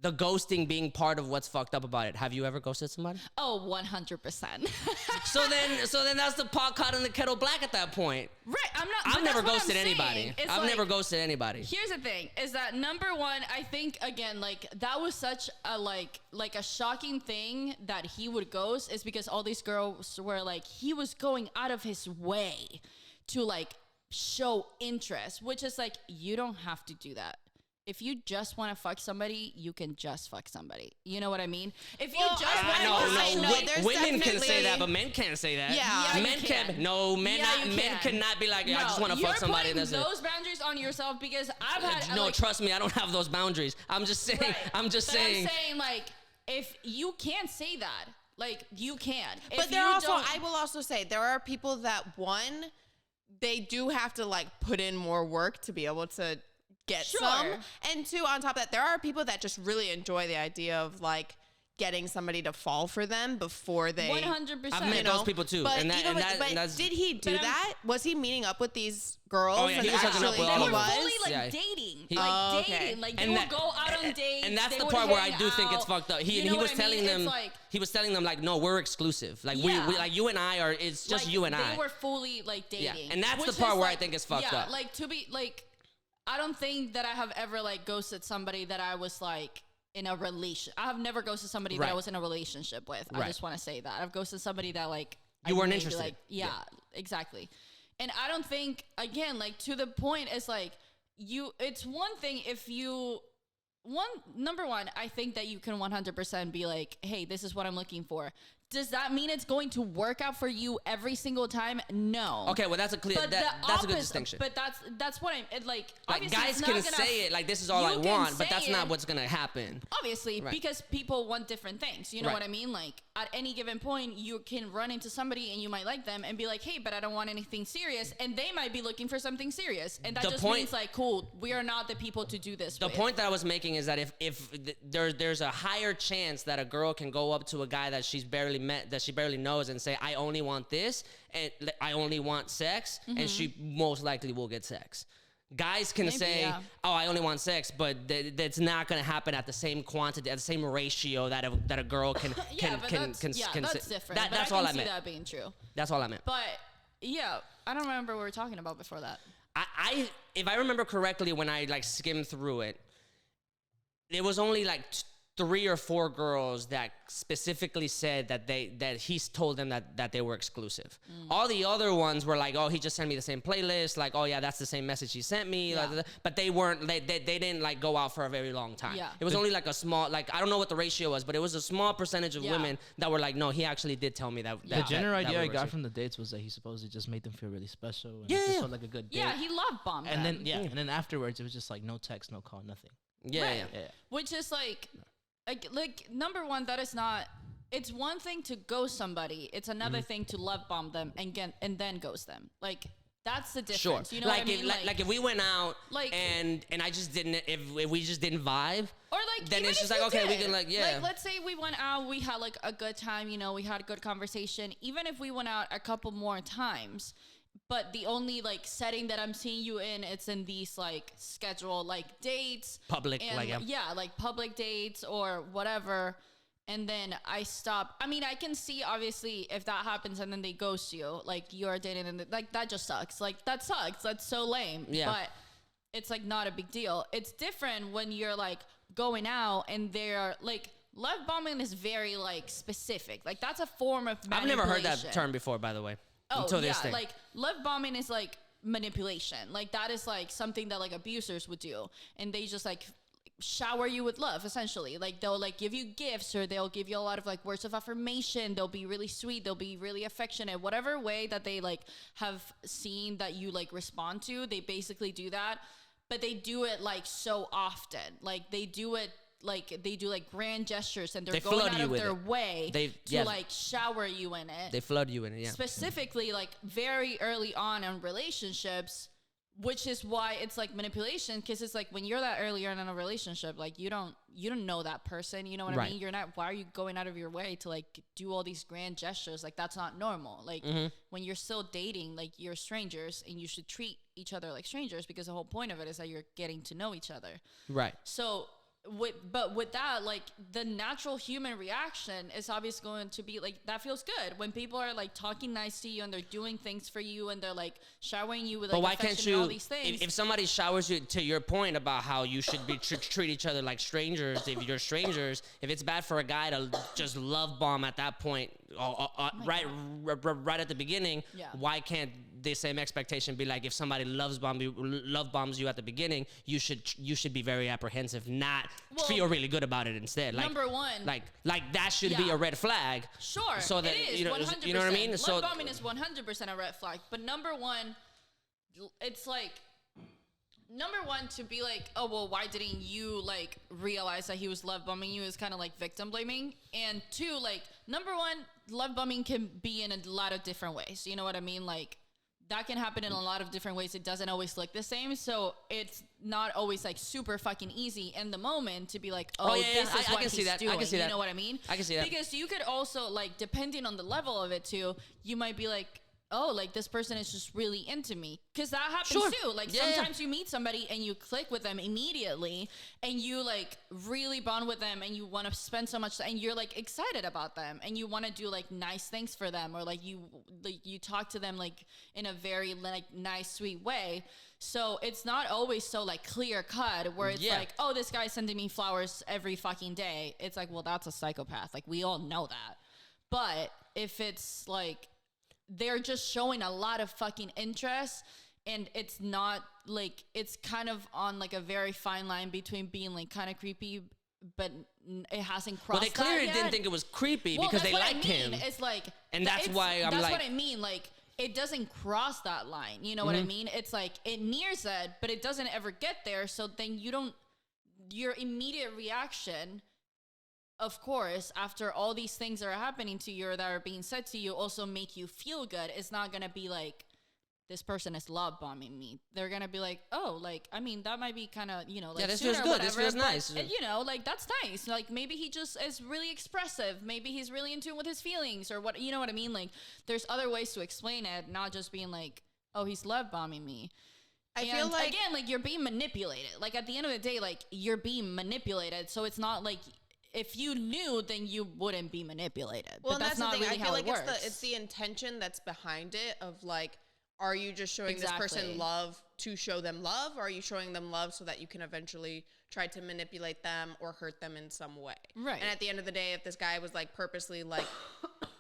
the ghosting being part of what's fucked up about it. Have you ever ghosted somebody? Oh, 100%. So then that's the pot caught in the kettle black at that point. Right. I've never ghosted anybody. I've never ghosted anybody. Here's the thing is that number one, I think again, like that was such a like a shocking thing that he would ghost is because all these girls were like, he was going out of his way to like show interest, which is like, you don't have to do that. If you just want to fuck somebody, you can just fuck somebody. You know what I mean? If you just want to women can say that, but men can't say that. Yeah, men can't. No, men cannot be like, I just want to fuck somebody. You're putting those boundaries on yourself because I've had. No, trust me, I don't have those boundaries. I'm just saying. Right. I'm saying like, if you can't say that, like you can. But there also, I will also say, there are people that they do have to like put in more work to be able to get some. And two, on top of that, there are people that just really enjoy the idea of like getting somebody to fall for them before they 100%. I've met those people too. But, that's, did he do that? Was he meeting up with these girls? Oh yeah, he was hooking up with all of them. Fully like dating. Dating. Like they will go out on dates. And that's the part where I do think it's fucked up. He was telling them he was telling them like, no, we're exclusive. Like we like you and I are, it's just like, you and I. They were fully like dating. Yeah. And that's the part where I think it's fucked up. Like to be like, I don't think that I have ever like ghosted somebody that I was like in a relation. I have never ghosted somebody that I was in a relationship with. I just want to say that I've ghosted somebody that like you weren't interested. Like, exactly. And I don't think, again, like to the point is like it's one thing if you number one, I think that you can 100% be like, hey, this is what I'm looking for. Does that mean it's going to work out for you every single time? No. Okay, well that's a clear. That's a good distinction. But that's what I'm like. Like guys can say it like this is all I want, but that's not what's gonna happen. Obviously, because people want different things. You know what I mean? Like at any given point, you can run into somebody and you might like them and be like, hey, but I don't want anything serious, and they might be looking for something serious, and that just means like, cool, we are not the people to do this. The point that I was making is that if there's a higher chance that a girl can go up to a guy that she's barely met, that she barely knows, and say, I only want this and I only want sex, and she most likely will get sex. Guys can say, oh, I only want sex, but that's not going to happen at the same quantity, at the same ratio that a girl can that's different. That's all I meant. I see that being true. That's all I meant. But yeah, I don't remember what we were talking about before that. If I remember correctly, when I like skimmed through it, there was only like 3 or 4 girls that specifically said that he's told them that they were exclusive. All the other ones were like, oh, he just sent me the same playlist. Like, oh yeah, that's the same message he sent me. Yeah. But they weren't. They didn't like go out for a very long time. Yeah. It was only like a small, like I don't know what the ratio was, but it was a small percentage of women that were like, no, he actually did tell me that. The general idea I got from the dates was that he supposedly just made them feel really special. And it just felt like a good date. Yeah, he love bombed them. And then afterwards it was just like no text, no call, nothing. Yeah. Which is like number one, that is not. It's one thing to ghost somebody. It's another thing to love bomb them and then ghost them. Like that's the difference. Sure. You know like what I mean? Like if we went out and I just didn't, if we just didn't vibe, or like then it's just like, okay, we can like Like let's say we went out, we had like a good time. You know, we had a good conversation. Even if we went out a couple more times. But the only like setting that I'm seeing you in, it's in these like scheduled like dates, public, and, like public dates or whatever. And then I stop. I mean, I can see obviously if that happens and then they ghost you, like you're dating and like that just sucks. Like that sucks. That's so lame. Yeah. But it's like not a big deal. It's different when you're like going out and they're like. Love bombing is very like specific. Like that's a form of manipulation. I've never heard that term before, by the way. Until this thing. Like love bombing is like manipulation. Like that is like something that like abusers would do, and they just like shower you with love essentially. Like they'll like give you gifts, or they'll give you a lot of like words of affirmation. They'll be really sweet. They'll be really affectionate. Whatever way that they like have seen that you like respond to, they basically do that. But they do it like so often. Like they do it. Like they do like grand gestures, and they're going out of their way to like shower you in it. They flood you in it, yeah. Specifically, like very early on in relationships, which is why it's like manipulation, because it's like when you're that earlier in a relationship, like you don't know that person. You know what I mean? You're not. Why are you going out of your way to like do all these grand gestures? Like that's not normal. Like when you're still dating, like you're strangers, and you should treat each other like strangers, because the whole point of it is that you're getting to know each other. Right. So with that, like the natural human reaction is obviously going to be like, that feels good when people are like talking nice to you and they're doing things for you and they're like showering you with like, but why can't affection you, and all these things. if somebody showers you, to your point about how you should be treat each other like strangers, if you're strangers, if it's bad for a guy to just love bomb at that point, right at the beginning, Yeah. why can't the same expectation be like, if somebody love bombs you at the beginning, you should be very apprehensive, not feel really good about it instead. Like, number one, like that should be Yeah. a red flag. Sure, So that it is, you know 100%. you know what I mean. Love bombing is 100% a red flag. But number one, it's like, number one, to be like, oh well, why didn't you like realize that he was love bombing you, is kind of like victim blaming. And two, like, number one, love bombing can be in a lot of different ways. You know what I mean? Like, that can happen in a lot of different ways. It doesn't always look the same. So it's not always like super fucking easy in the moment to be like, oh, this is what he's doing. I can see that. You know what I mean? I can see that. Because you could also, like, depending on the level of it too, you might be like, oh, like this person is just really into me. Because that happens Sure. too. Like sometimes you meet somebody and you click with them immediately and you like really bond with them and you want to spend so much and you're like excited about them and you want to do like nice things for them, or like you talk to them like in a very like nice, sweet way. So it's not always so like clear cut where it's like, oh, this guy's sending me flowers every fucking day. It's like, well, that's a psychopath. Like we all know that. But if it's like, they're just showing a lot of fucking interest and it's not like, it's kind of on like a very fine line between being like kind of creepy, but it hasn't crossed. Well, they clearly that didn't yet. think it was creepy Well, because that's they what liked I mean. him. It's like, And that's why I'm that's like, what I mean. Like, it doesn't cross that line. You know what I mean? It's like, it nears it, but it doesn't ever get there. So then your immediate reaction, of course, after all these things are happening to you or that are being said to you, also make you feel good. It's not going to be like, this person is love bombing me. They're going to be like, oh, like, I mean, that might be kind of, you know, like, yeah, this sooner feels or good. whatever, This feels but, nice. you know, like, that's nice. Like, maybe he just is really expressive. Maybe he's really in tune with his feelings or what, you know what I mean? Like, there's other ways to explain it, not just being like, oh, he's love bombing me. I feel like, again, like, you're being manipulated. Like, at the end of the day, like, you're being manipulated. So it's not like, if you knew, then you wouldn't be manipulated. well, But and that's that's the not thing. really I feel how like it works. it's the intention that's behind it of like, are you just showing Exactly. this person love to show them love, or are you showing them love so that you can eventually try to manipulate them or hurt them in some way? Right. And at the end of the day, if this guy was like purposely like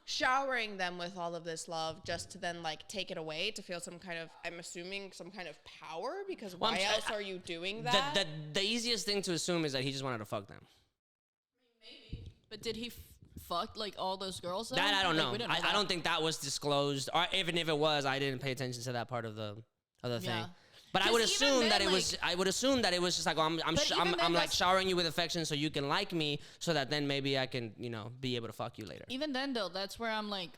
showering them with all of this love just to then like take it away to feel some kind of, I'm assuming some kind of power, because Well, why else are you doing that? The easiest thing to assume is that he just wanted to fuck them. But did he fuck like all those girls? Though? That I don't Like, know. we I don't think that was disclosed, or even if it was, I didn't pay attention to that part of the thing. Yeah. But I 'Cause would even assume then, that it like- was. I would assume that it was just like, oh, I'm But even then, like that's- showering you with affection so you can like me, so that then maybe I can, you know, be able to fuck you later. Even then, though, that's where I'm like,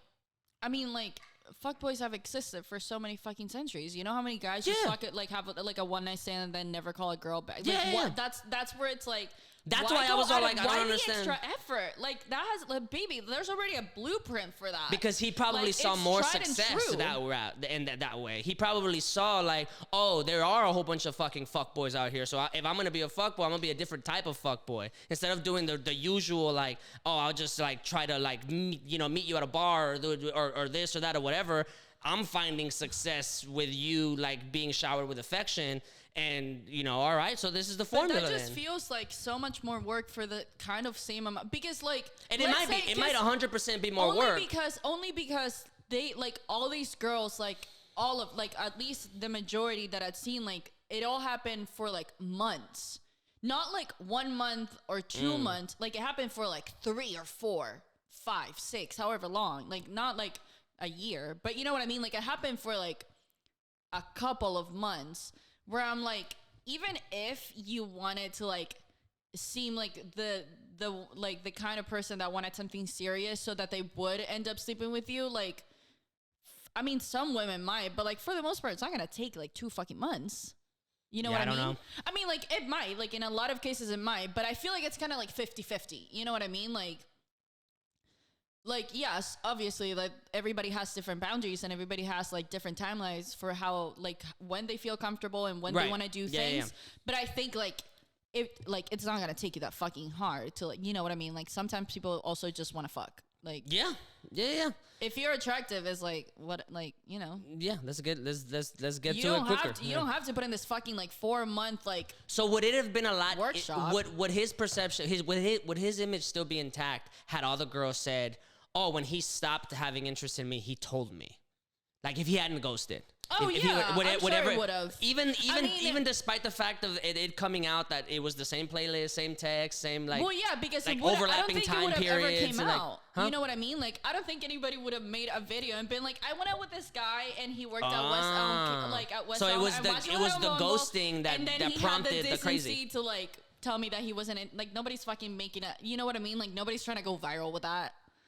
I mean, like, fuckboys have existed for so many fucking centuries. You know how many guys just Yeah. fuck it, like have like a one night stand and then never call a girl back? Like, Yeah, what? yeah. That's where it's like. That's why I was all like, I don't why understand. the extra effort? Like that has, like, baby. There's already a blueprint for that. Because he probably Like, saw it's more tried and success true. that route and that way. He probably saw like, oh, there are a whole bunch of fucking fuckboys out here. So if I'm gonna be a fuckboy, I'm gonna be a different type of fuckboy. Instead of doing the usual like, oh, I'll just like try to like meet you at a bar or this or that or whatever. I'm finding success with you like being showered with affection. And, you know, all right, so this is the But formula that just then. feels like so much more work for the kind of same amount. Because like, And it let's might be, say- it might 100% be more only work. only because they like all these girls, like all of like at least the majority that I'd seen, like it all happened for like months, not like 1 month or 2 months. Like it happened for like 3 or 4, 5, 6, however long. Like not like a year, but you know what I mean. Like it happened for like a couple of months. Where I'm like, even if you wanted to like seem like the kind of person that wanted something serious so that they would end up sleeping with you, like, I mean, some women might, but like for the most part, it's not gonna take like 2 fucking months. You know Yeah, what I I don't mean? know. I mean, like it might, like in a lot of cases it might, but I feel like it's kind of like 50-50. You know what I mean? Like, yes, obviously, like everybody has different boundaries and everybody has like different timelines for how, like when they feel comfortable and when they Right. want to do Yeah, yeah, things. yeah. But I think like it's not gonna take you that fucking hard to like, you know what I mean? Like sometimes people also just want to fuck. Like Yeah. if you're attractive, is like what, like, you know. Yeah, let's get to it You quicker. don't have to put in this fucking like 4-month like. So would it have been a lot? Workshop. Would his perception, would his image still be intact had all the girls said, "Oh, when he stopped having interest in me, he told me." Like if he hadn't ghosted. Oh, if yeah, I'm sure it would've. Even I mean, even despite the fact of it coming out that it was the same playlist, same text, same like. Well, yeah, because like I don't overlapping think time it would have ever periods came and, like, out. huh? You know what I mean? Like I don't think anybody would have made a video and been like, I went out with this guy and he worked at West Elm, like at West So Elm. it was I the watched it was the Elm, ghosting that and then that he prompted had the crazy. to like tell me that he wasn't in, like nobody's fucking making it. You know what I mean? Like nobody's trying to go viral with that.